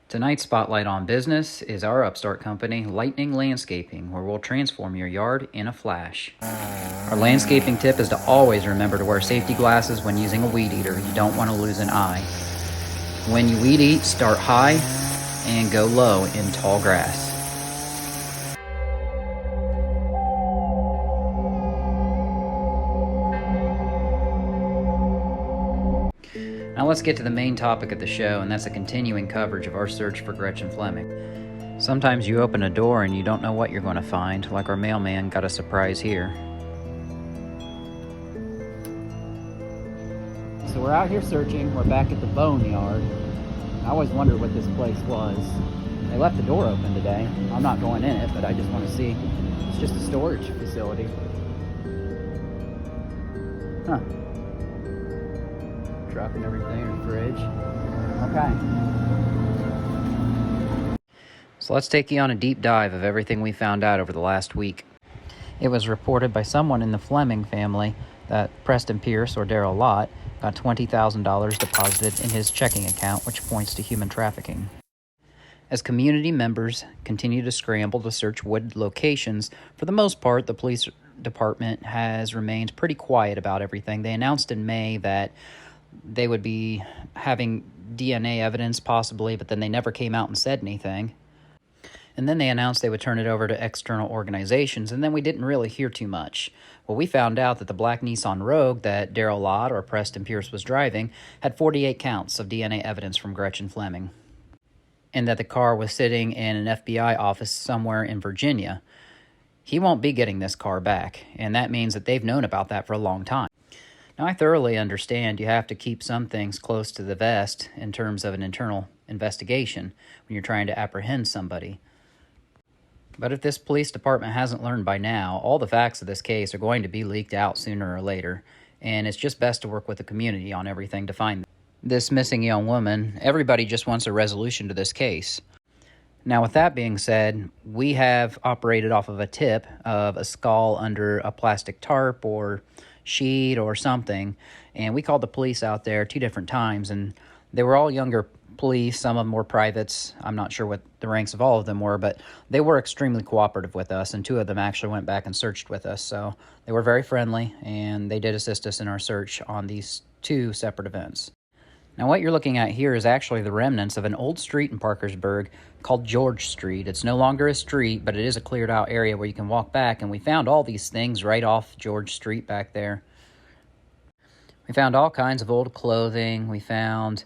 Tonight's spotlight on business is our upstart company, Lightning Landscaping, where we'll transform your yard in a flash. Our landscaping tip is to always remember to wear safety glasses when using a weed eater. You don't want to lose an eye. When you weed eat, start high and go low in tall grass. Now let's get to the main topic of the show, and that's a continuing coverage of our search for Gretchen Fleming. Sometimes you open a door and you don't know what you're going to find, like our mailman got a surprise here. So we're out here searching. We're back at the boneyard. I always wondered what this place was. They left the door open today. I'm not going in it, but I just want to see. It's just a storage facility. Huh. Truck and everything, and fridge. Okay. So let's take you on a deep dive of everything we found out over the last week. It was reported by someone in the Fleming family that Preston Pierce, or Daryl Lott, got $20,000 deposited in his checking account, which points to human trafficking. As community members continue to scramble to search wooded locations, for the most part, the police department has remained pretty quiet about everything. They announced in May that they would be having DNA evidence possibly, but then they never came out and said anything. And then they announced they would turn it over to external organizations, and then we didn't really hear too much. Well, we found out that the black Nissan Rogue that Daryl Lott, or Preston Pierce, was driving had 48 counts of DNA evidence from Gretchen Fleming, and that the car was sitting in an FBI office somewhere in Virginia. He won't be getting this car back, and that means that they've known about that for a long time. Now, I thoroughly understand you have to keep some things close to the vest in terms of an internal investigation when you're trying to apprehend somebody. But if this police department hasn't learned by now, all the facts of this case are going to be leaked out sooner or later, and it's just best to work with the community on everything to find this missing young woman. Everybody just wants a resolution to this case. Now, with that being said, we have operated off of a tip of a skull under a plastic tarp or sheet or something, and we called the police out there 2 different times, and they were all younger police. Some of them were privates. I'm not sure what the ranks of all of them were, but they were extremely cooperative with us, and 2 of them actually went back and searched with us, so they were very friendly, and they did assist us in our search on these 2 separate events. Now, what you're looking at here is actually the remnants of an old street in Parkersburg called George Street. It's no longer a street, but it is a cleared out area where you can walk back, and we found all these things right off George Street back there. We found all kinds of old clothing. We found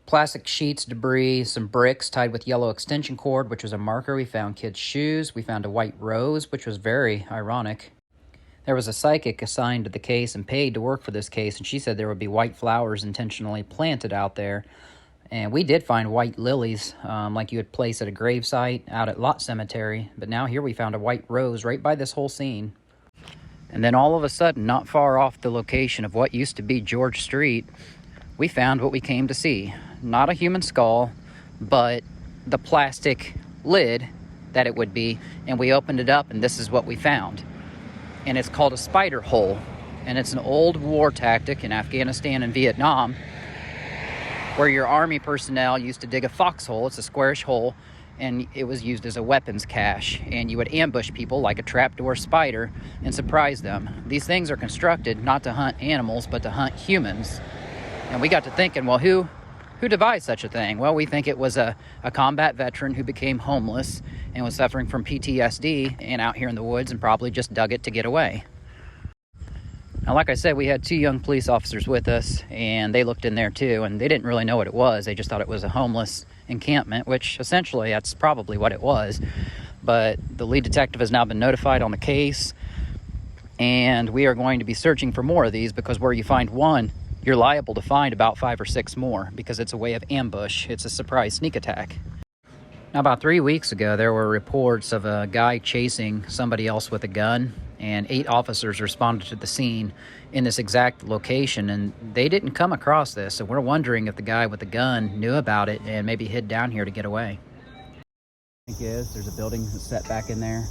plastic sheets, debris, some bricks tied with yellow extension cord, which was a marker. We found kids' shoes. We found a white rose, which was very ironic. There was a psychic assigned to the case and paid to work for this case, and she said there would be white flowers intentionally planted out there. And we did find white lilies, like you would place at a gravesite out at Lot Cemetery. But now here we found a white rose right by this whole scene. And then all of a sudden, not far off the location of what used to be George Street, we found what we came to see. Not a human skull, but the plastic lid that it would be. And we opened it up, and this is what we found. And it's called a spider hole. And it's an old war tactic in Afghanistan and Vietnam, where your army personnel used to dig a foxhole. It's a squarish hole, and it was used as a weapons cache. And you would ambush people like a trapdoor spider and surprise them. These things are constructed not to hunt animals, but to hunt humans. And we got to thinking, well, who devised such a thing? Well, we think it was a combat veteran who became homeless and was suffering from PTSD and out here in the woods and probably just dug it to get away. Now, like I said, we had 2 young police officers with us, and they looked in there too, and they didn't really know what it was. They just thought it was a homeless encampment, which essentially that's probably what it was. But the lead detective has now been notified on the case, and we are going to be searching for more of these, because where you find one, you're liable to find about 5 or 6 more because it's a way of ambush. It's a surprise sneak attack. Now, about 3 weeks ago, there were reports of a guy chasing somebody else with a gun, and 8 officers responded to the scene in this exact location, and they didn't come across this, so we're wondering if the guy with the gun knew about it and maybe hid down here to get away. I think there's a building that's set back in there.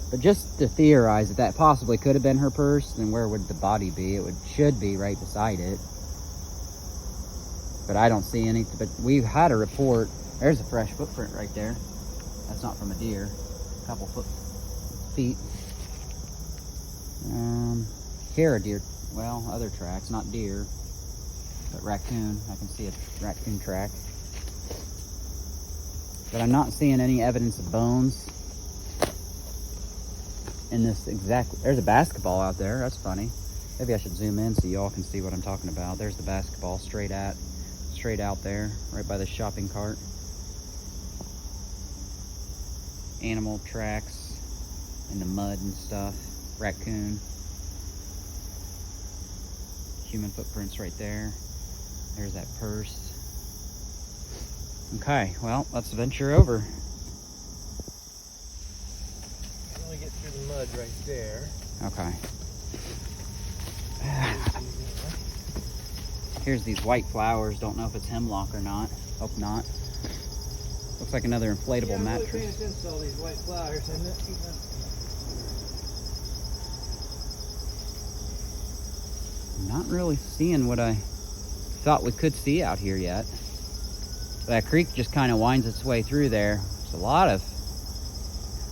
But just to theorize that that possibly could have been her purse, then where would the body be? It should be right beside it. But I don't see any. But we've had a report. There's a fresh footprint right there. That's not from a deer. A couple feet. Here a deer. Well, other tracks, not deer, but raccoon. I can see a raccoon track. But I'm not seeing any evidence of bones in this exact. There's a basketball out there. That's funny. Maybe I should zoom in so y'all can see what I'm talking about. There's the basketball straight out there, right by the shopping cart. Animal tracks in the mud and stuff. Raccoon. Human footprints right there. There's that purse. Okay, well, let's venture over. Only get through the mud right there. Okay. Here's these white flowers. Don't know if it's hemlock or not. Hope not. Looks like another inflatable mattress. I'm really paying attention to all these white flowers, isn't it? Not really seeing what I thought we could see out here yet. That creek just kind of winds its way through there. There's a lot of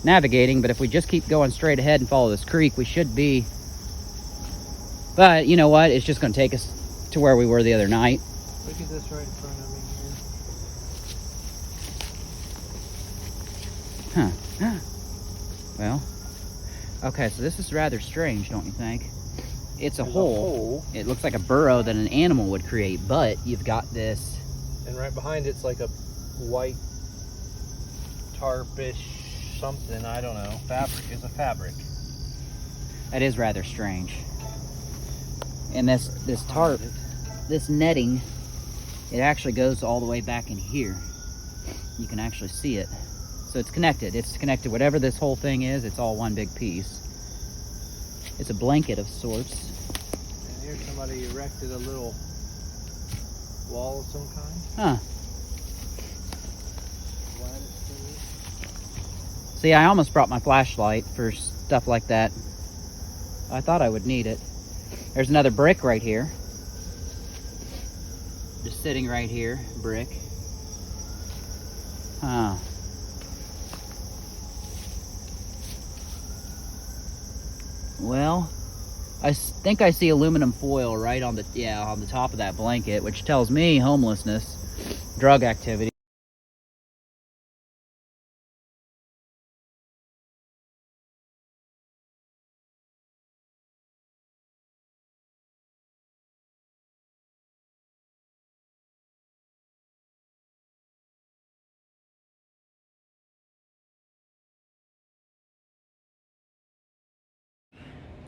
navigating, but if we just keep going straight ahead and follow this creek, we should be. But you know what? It's just going to take us to where we were the other night. Look at this right in front of me here. Huh. Well, okay, so this is rather strange, don't you think? It's a hole. It looks like a burrow that an animal would create, but you've got this. And right behind it's like a white tarpish something, I don't know. Fabric is a fabric. That is rather strange. And this tarp, this netting, it actually goes all the way back in here. You can actually see it. So it's connected. It's connected. Whatever this whole thing is, it's all one big piece. It's a blanket of sorts. And here somebody erected a little wall of some kind. Huh. See, I almost brought my flashlight for stuff like that. I thought I would need it. There's another brick right here. Just sitting right here, brick. Huh. Well, I think I see aluminum foil right on the top of that blanket, which tells me homelessness, drug activity.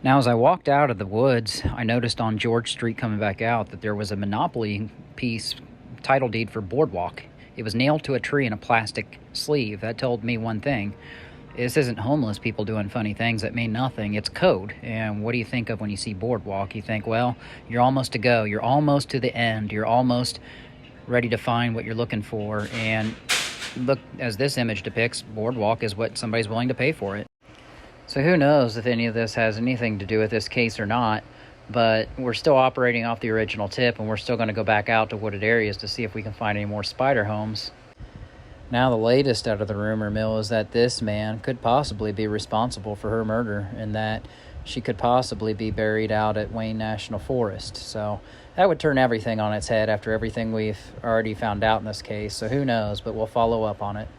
Now, as I walked out of the woods, I noticed on George Street coming back out that there was a Monopoly piece, title deed for Boardwalk. It was nailed to a tree in a plastic sleeve. That told me one thing. This isn't homeless people doing funny things that mean nothing. It's code. And what do you think of when you see Boardwalk? You think, well, you're almost to go. You're almost to the end. You're almost ready to find what you're looking for. And look, as this image depicts, Boardwalk is what somebody's willing to pay for it. So who knows if any of this has anything to do with this case or not, but we're still operating off the original tip, and we're still going to go back out to wooded areas to see if we can find any more spider homes. Now the latest out of the rumor mill is that this man could possibly be responsible for her murder, and that she could possibly be buried out at Wayne National Forest. So that would turn everything on its head after everything we've already found out in this case. So who knows, but we'll follow up on it.